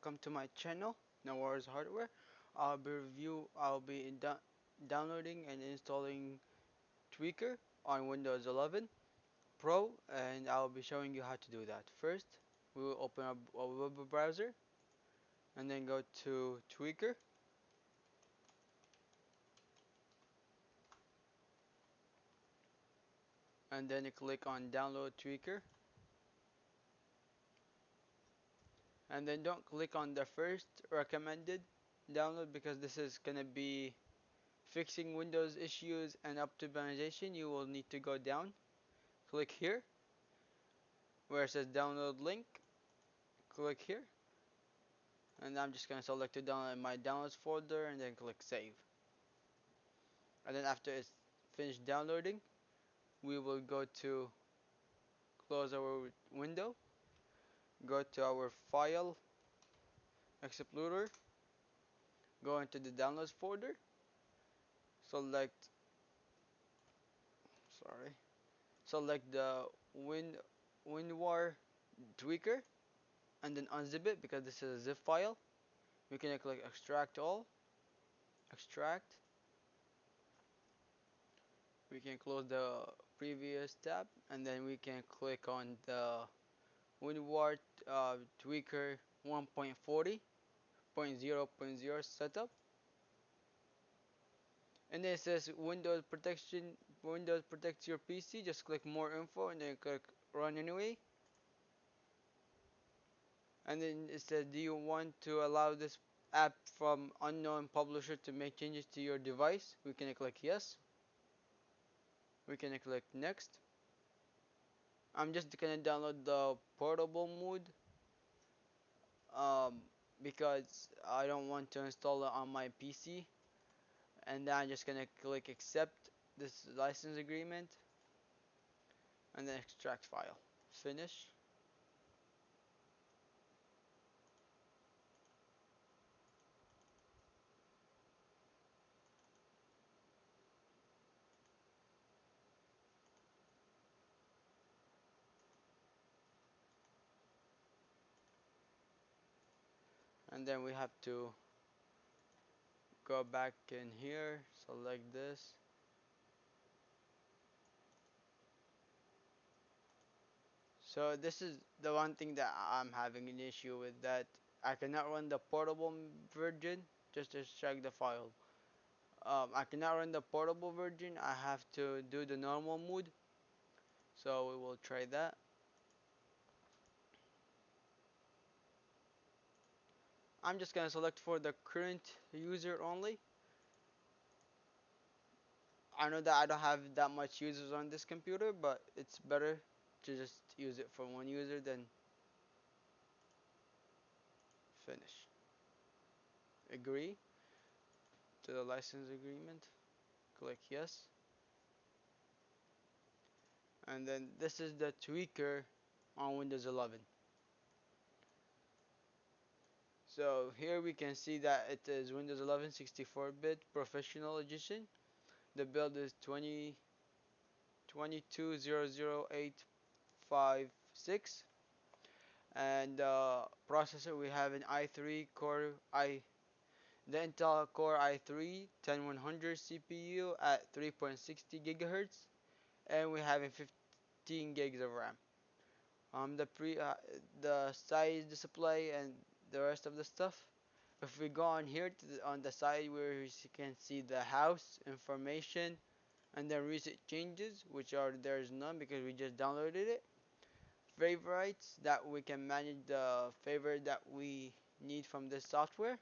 welcome to my channel, Noir's Hardware. I'll be downloading and installing Tweaker on Windows 11 Pro, and I'll be showing you how to do that. First, we will open up a web browser and then go to Tweaker, and then you click on Download Tweaker, and then don't click on the first recommended download because this is gonna be fixing Windows issues and optimization. You will need to go down, click here where it says download link, click here, and I'm just gonna select to download my downloads folder and then click save. And then after it's finished downloading, we will go to close our window, go to our file explorer, go into the downloads folder, select sorry, select the WinRAR tweaker, and then unzip it because this is a zip file. We can click extract all, extract. We can close the previous tab, and then we can click on the WinRAR tweaker 1.40.0.0 setup, and then it says Windows protection. Windows protects your PC. Just click more info and then click run anyway. And then it says, do you want to allow this app from unknown publisher to make changes to your device? We can click yes. We can click next. I'm just gonna download the portable mode um, because I don't want to install it on my PC. And then I'm just gonna click accept this license agreement and then extract file. Finish. And then we have to go back in here, select this. So this is the one thing that I'm having an issue with, that I cannot run the portable version. Just to check the file. I cannot run the portable version. I have to do the normal mode. So we will try that. I'm just gonna select for the current user only. I know that I don't have that much users on this computer, but it's better to just use it for one user than finish. Agree to the license agreement. Click yes. And then this is the tweaker on Windows 11. So here we can see that it is Windows 11 64-bit Professional Edition. The build is 2200856, and processor we have an i3 core the Intel Core i3 10100 CPU at 3.60 gigahertz, and we have a 15 gigs of RAM. The size display and the rest of the stuff. If we go on here to on the side where you can see the house information and then recent changes, which are there's none because we just downloaded it. Favorites, that we can manage the favorite that we need from this software.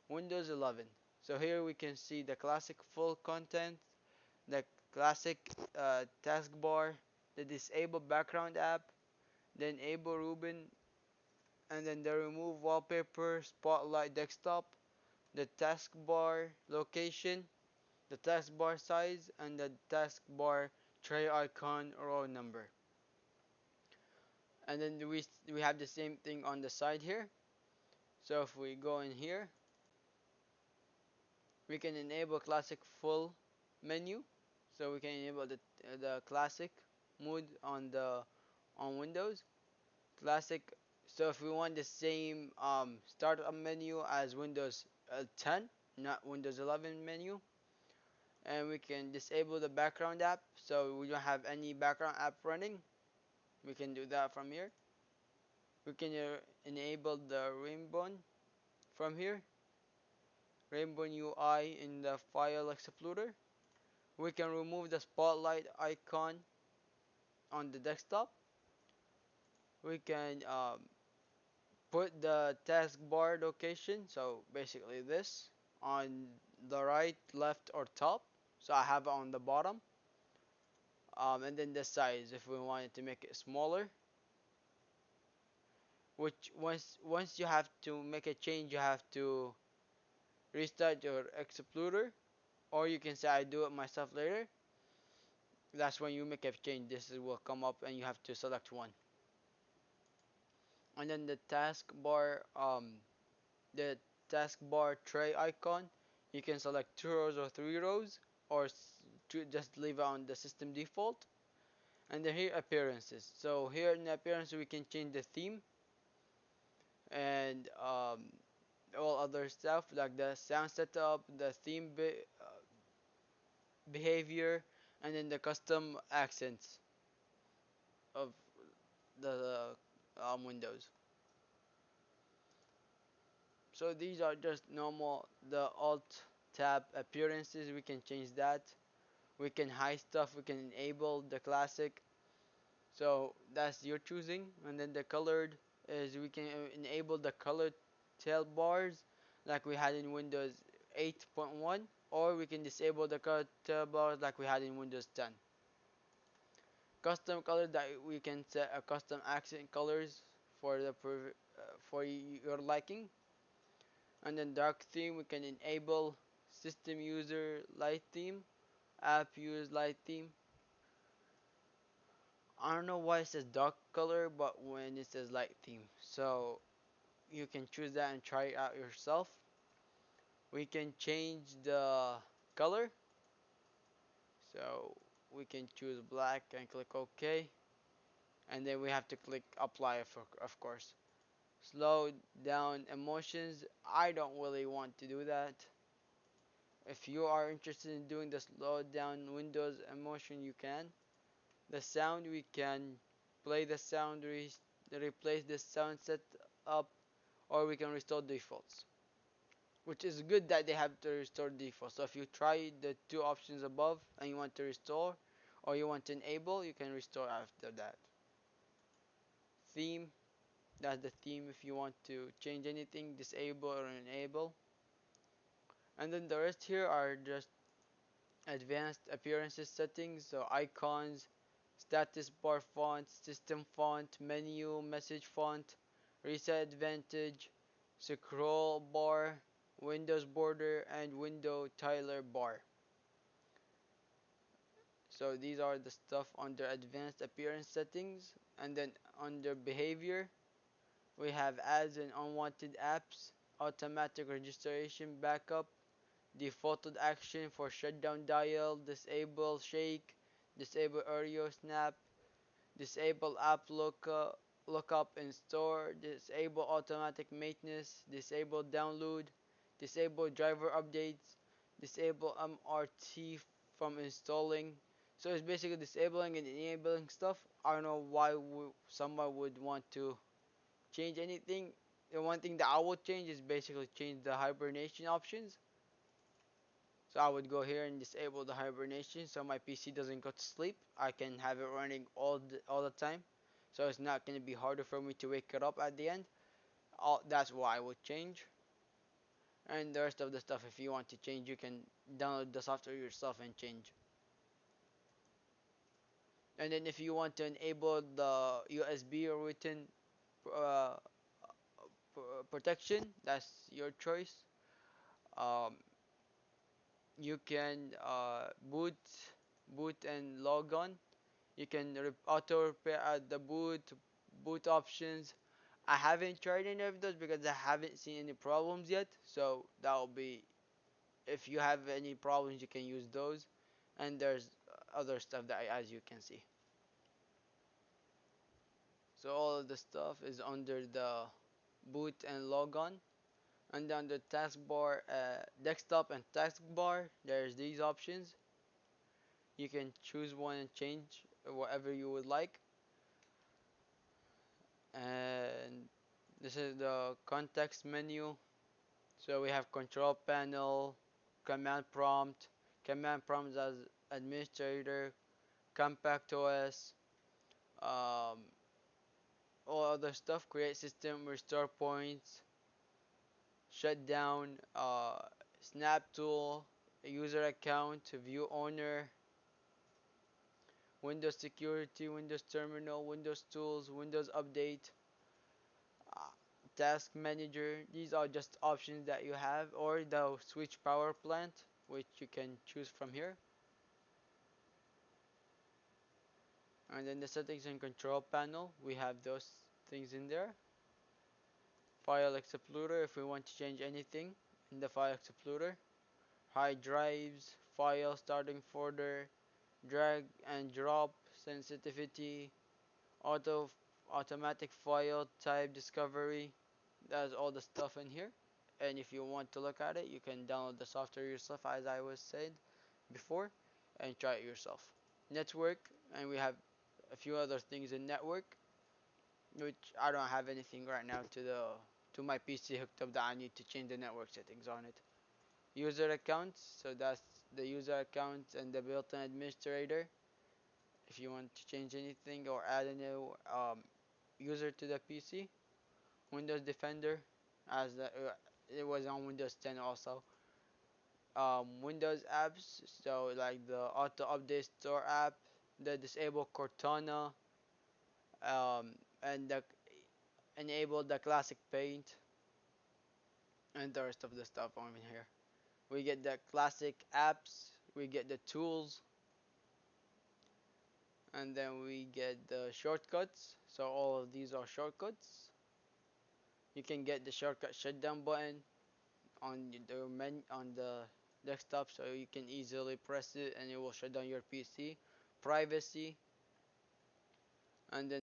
Windows 11. So here we can see the classic full content, the classic taskbar, the disable background app, the enable Ruben, and then the remove wallpaper, spotlight desktop, the taskbar location, the taskbar size, and the taskbar tray icon row number. And then we have the same thing on the side here. So if we go in here, we can enable classic full menu. So we can enable the classic mode on Windows, classic So if we want the same startup menu as Windows 10, not Windows 11 menu, and we can disable the background app so we don't have any background app running, we can do that from here. We can enable the rainbow from here, rainbow UI in the file explorer. We can remove the spotlight icon on the desktop. We can put the taskbar location, so basically this, on the right, left, or top. So I have it on the bottom. And then the size, if we wanted to make it smaller. Which once you have to make a change, you have to restart your explorer, or you can say I do it myself later. That's when you make a change. Will come up, and you have to select one. And then the taskbar, the taskbar tray icon, you can select 2 rows or 3 rows, or to just leave it on the system default. And then here appearances. So here in the appearance we can change the theme and all other stuff like the sound setup, the theme behavior, and then the custom accents of the windows. So these are just normal the alt tab appearances. We can change that. We can hide stuff. We can enable the classic. So that's your choosing. And then the colored is we can enable the colored tail bars like we had in Windows 8.1, or we can disable the colored tail bars like we had in Windows 10. Custom color, that we can set a custom accent colors for for your liking. And then dark theme, we can enable system user light theme, app use light theme. I don't know why it says dark color, but when it says light theme, so you can choose that and try it out yourself. We can change the color, so we can choose black and click OK, and then we have to click apply, of course. Slow down emotions, I don't really want to do that. If you are interested in doing the slow down Windows emotion, you can. The sound, we can play the sound, replace the sound set up, or we can restore defaults. Which is good that they have to restore defaults. So if you try the two options above and you want to restore or you want to enable, you can restore after that. Theme, that's the theme if you want to change anything, disable or enable. And then the rest here are just advanced appearances settings, so icons, status bar font, system font, menu, message font, reset advantage, scroll bar, Windows border, and window tiler bar. So these are the stuff under advanced appearance settings. And then under behavior, we have ads and unwanted apps, automatic registration backup, defaulted action for shutdown dial, disable shake, disable audio snap, disable app lookup and store, disable automatic maintenance, disable download, disable driver updates, disable MRT from installing. So it's basically disabling and enabling stuff. I don't know why someone would want to change anything. The one thing that I would change is basically change the hibernation options. So I would go here and disable the hibernation so my PC doesn't go to sleep. I can have it running all the time. So it's not going to be harder for me to wake it up at the end. That's what I would change. And the rest of the stuff, if you want to change, you can download the software yourself and change. And then if you want to enable the USB or written uh, protection, that's your choice. Um, you can boot and log on. You can auto repair at the boot options. I haven't tried any of those because I haven't seen any problems yet. So that will be, if you have any problems, you can use those. And there's other stuff that as you can see. So all of the stuff is under the boot and logon. And on the taskbar, desktop and taskbar, there's these options. You can choose one and change whatever you would like. And this is the context menu. So we have control panel, command prompt as administrator, compact OS, um, all other stuff, create system, restore points, shut down, snap tool, user account, view owner, Windows security, Windows terminal, Windows tools, Windows update, uh, task manager. These are just options that you have, or the switch power plant, which you can choose from here. And then the settings and control panel, we have those things in there. File explorer, if we want to change anything in the file explorer. Hide drives, file starting folder, drag and drop sensitivity, auto automatic file type discovery. That's all the stuff in here. And if you want to look at it, you can download the software yourself, as I was said before, and try it yourself. Network, and we have a few other things in network, which I don't have anything right now to my PC hooked up that I need to change the network settings on it. User accounts, so that's the user accounts and the built-in administrator. If you want to change anything or add a new user to the PC, Windows Defender, as it was on Windows 10 also. Windows apps, so like the auto update store app, the disable Cortana, and the enable the classic paint, and the rest of the stuff on here. We get the classic apps, we get the tools, and then we get the shortcuts. So all of these are shortcuts. You can get the shortcut shutdown button on the desktop, so you can easily press it and it will shut down your PC. Privacy, and